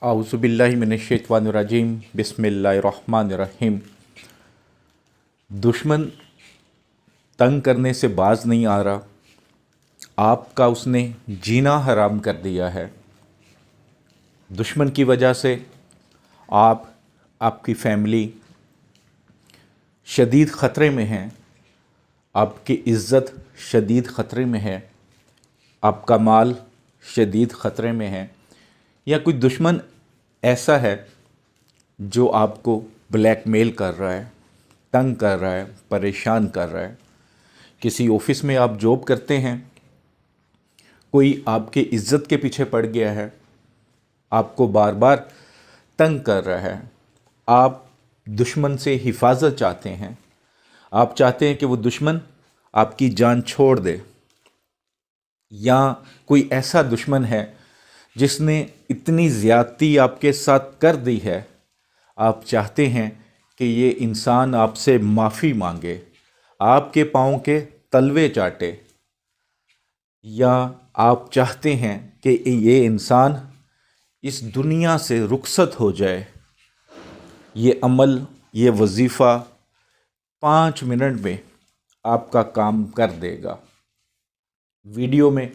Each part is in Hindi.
आउज़ुबिल्लाहि मिनश्शैतानिर्रजीम बिस्मिल्लाहिर्रहमानिर्रहीम। दुश्मन तंग करने से बाज नहीं आ रहा, आपका उसने जीना हराम कर दिया है। दुश्मन की वजह से आप, आपकी फैमिली शदीद ख़तरे में हैं, आपकी इज़्ज़त शदीद ख़तरे में है, आपका माल शदीद ख़तरे में है, या कोई दुश्मन ऐसा है जो आपको ब्लैकमेल कर रहा है, तंग कर रहा है, परेशान कर रहा है। किसी ऑफिस में आप जॉब करते हैं, कोई आपके इज़्ज़त के पीछे पड़ गया है, आपको बार बार तंग कर रहा है, आप दुश्मन से हिफाजत चाहते हैं, आप चाहते हैं कि वो दुश्मन आपकी जान छोड़ दे, या कोई ऐसा दुश्मन है जिसने इतनी ज़्यादती आपके साथ कर दी है, आप चाहते हैं कि ये इंसान आपसे माफ़ी मांगे, आपके पाँव के तलवे चाटे, या आप चाहते हैं कि ये इंसान इस दुनिया से रुखसत हो जाए। ये अमल, ये वजीफ़ा 5 मिनट में आपका काम कर देगा। वीडियो में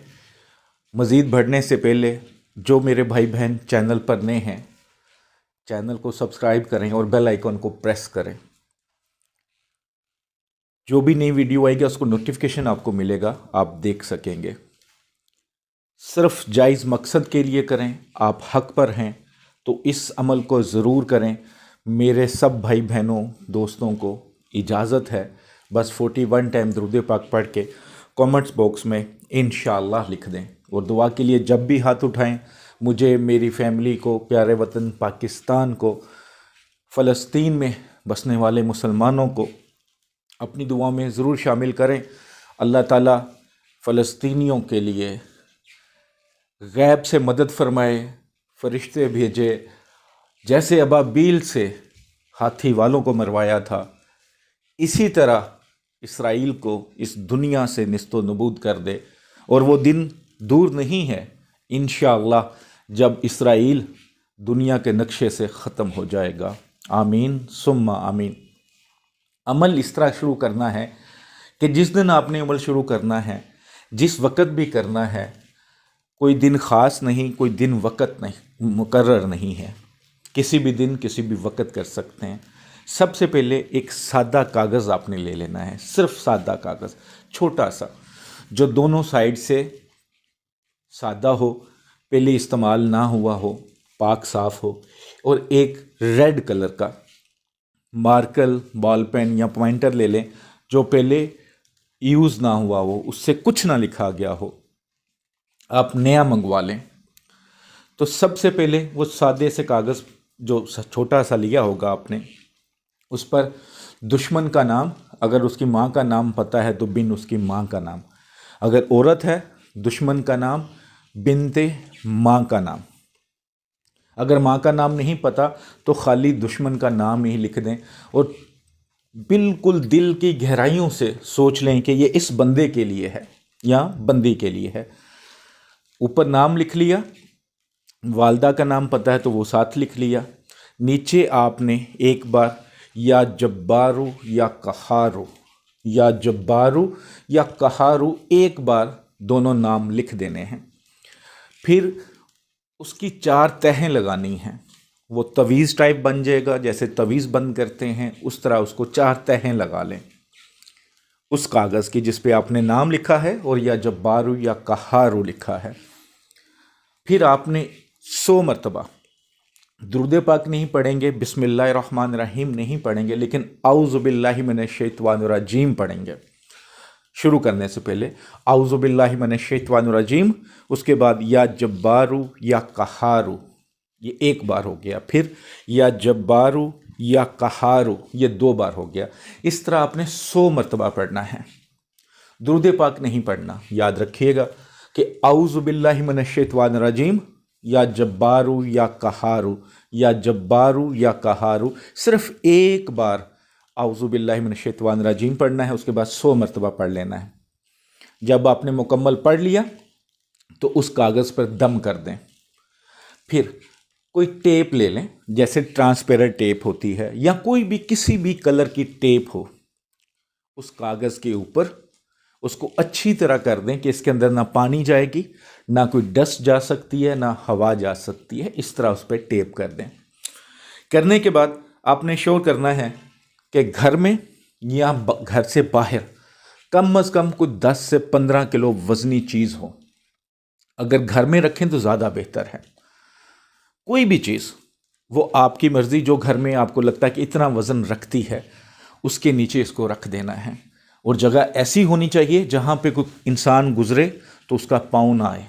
मज़ीद बढ़ने से पहले जो मेरे भाई बहन चैनल पर नए हैं, चैनल को सब्सक्राइब करें और बेल आइकन को प्रेस करें। जो भी नई वीडियो आएगी उसको नोटिफिकेशन आपको मिलेगा, आप देख सकेंगे। सिर्फ जायज़ मकसद के लिए करें, आप हक पर हैं तो इस अमल को ज़रूर करें। मेरे सब भाई बहनों दोस्तों को इजाज़त है, बस 41 टाइम दुरूद पाक पढ़ के कमेंट्स बॉक्स में इंशाअल्लाह लिख दें, और दुआ के लिए जब भी हाथ उठाएं, मुझे, मेरी फैमिली को, प्यारे वतन पाकिस्तान को, फ़लस्तीन में बसने वाले मुसलमानों को अपनी दुआ में ज़रूर शामिल करें। अल्लाह ताला फ़लस्तीनियों के लिए गैब से मदद फरमाए, फ़रिश्ते भेजे, जैसे अबाबील से हाथी वालों को मरवाया था, इसी तरह इसराइल को इस दुनिया से निस्तो नबूद कर दे। और वो दिन दूर नहीं है इंशाअल्लाह जब इसराइल दुनिया के नक्शे से ख़त्म हो जाएगा। आमीन सुम्मा आमीन। अमल इस तरह शुरू करना है कि जिस दिन आपने अमल शुरू करना है, जिस वक़्त भी करना है, कोई दिन ख़ास नहीं, कोई दिन वक़्त नहीं, मुकर्रर नहीं है। किसी भी दिन किसी भी वक़्त कर सकते हैं। सबसे पहले एक सादा कागज़ आपने ले लेना है, सिर्फ सादा कागज़, छोटा सा, जो दोनों साइड से सादा हो, पहले इस्तेमाल ना हुआ हो, पाक साफ़ हो, और एक रेड कलर का मार्कर, बॉल पेन या पॉइंटर ले लें जो पहले यूज़ ना हुआ हो, उससे कुछ ना लिखा गया हो, आप नया मंगवा लें। तो सबसे पहले वो सादे से कागज़ जो छोटा सा लिया होगा आपने, उस पर दुश्मन का नाम, अगर उसकी माँ का नाम पता है तो बिन उसकी माँ का नाम, अगर औरत है दुश्मन का नाम बिनते माँ का नाम, अगर माँ का नाम नहीं पता तो खाली दुश्मन का नाम ही लिख दें, और बिल्कुल दिल की गहराइयों से सोच लें कि ये इस बंदे के लिए है या बंदी के लिए है। ऊपर नाम लिख लिया, वालदा का नाम पता है तो वो साथ लिख लिया। नीचे आपने एक बार या जब्बारू या कहारू, या जब्बारू या कहारू, एक बार दोनों नाम लिख देने हैं। फिर उसकी 4 तहें लगानी हैं। वो तवीज़ टाइप बन जाएगा, जैसे तवीज़ बंद करते हैं उस तरह उसको 4 तहें लगा लें उस कागज़ की जिस पे आपने नाम लिखा है और या जब्बारू या कहारू लिखा है। फिर आपने 100 मरतबा दुरूद पाक नहीं पढ़ेंगे, बिस्मिल्लाहिर्रहमानिर्रहीम नहीं पढ़ेंगे, लेकिन औज़ुबिल्लाहि मिनश्शैतानिर्रजीम पढ़ेंगे। शुरू करने से पहले औज़ुबिल्लाहि मिनश्शैतानिर्रजीम, उसके बाद या जब्बारू या कहारू, ये एक बार हो गया। फिर या जब्बारू या कहारू, ये 2 बार हो गया। इस तरह आपने 100 मरतबा पढ़ना है। दुरूद पाक नहीं पढ़ना। याद रखिएगा कि औज़ुबिल्लाहि मिनश्शैतानिर्रजीम या जब्बारू या कहारू, या जब्बारू या कहारू, सिर्फ एक बार औज़ुबिल्लाहि मिनश्शैतानिर्रजीम पढ़ना है, उसके बाद 100 मरतबा पढ़ लेना है। जब आपने मुकम्मल पढ़ लिया तो उस कागज़ पर दम कर दें। फिर कोई टेप ले लें, जैसे ट्रांसपेरेंट टेप होती है या कोई भी किसी भी कलर की टेप हो, उस कागज़ के ऊपर उसको अच्छी तरह कर दें कि इसके अंदर ना पानी जाएगी, ना कोई डस्ट जा सकती है, ना हवा जा सकती है। इस तरह उस पर टेप कर दें। करने के बाद आपने श्योर करना है कि घर में या घर से बाहर कम से कम कुछ 10 से 15 किलो वज़नी चीज़ हो। अगर घर में रखें तो ज़्यादा बेहतर है। कोई भी चीज़, वो आपकी मर्ज़ी, जो घर में आपको लगता है कि इतना वज़न रखती है, उसके नीचे इसको रख देना है। और जगह ऐसी होनी चाहिए जहाँ पे कोई इंसान गुजरे तो उसका पाँव ना आए,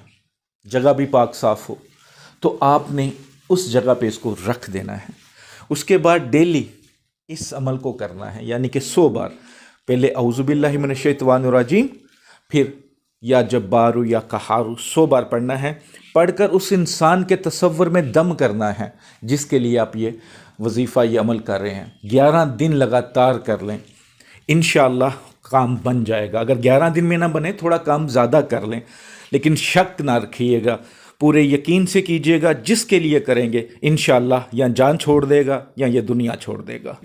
जगह भी पाक साफ़ हो। तो आपने उस जगह पे इसको रख देना है। उसके बाद डेली इस अमल को करना है, यानी कि 100 बार। पहले औज़ु बिल्लाहि मिनश शैतानिर रजीम, फिर या जब्बारू या कहारू 100 बार पढ़ना है। पढ़कर उस इंसान के तसव्वुर में दम करना है जिसके लिए आप ये वजीफ़ा, ये अमल कर रहे हैं। 11 दिन लगातार कर लें, इंशाअल्लाह काम बन जाएगा। अगर 11 दिन में ना बने, थोड़ा काम ज़्यादा कर लें, लेकिन शक ना रखिएगा, पूरे यकीन से कीजिएगा। जिसके लिए करेंगे इंशाअल्लाह या जान छोड़ देगा या ये दुनिया छोड़ देगा।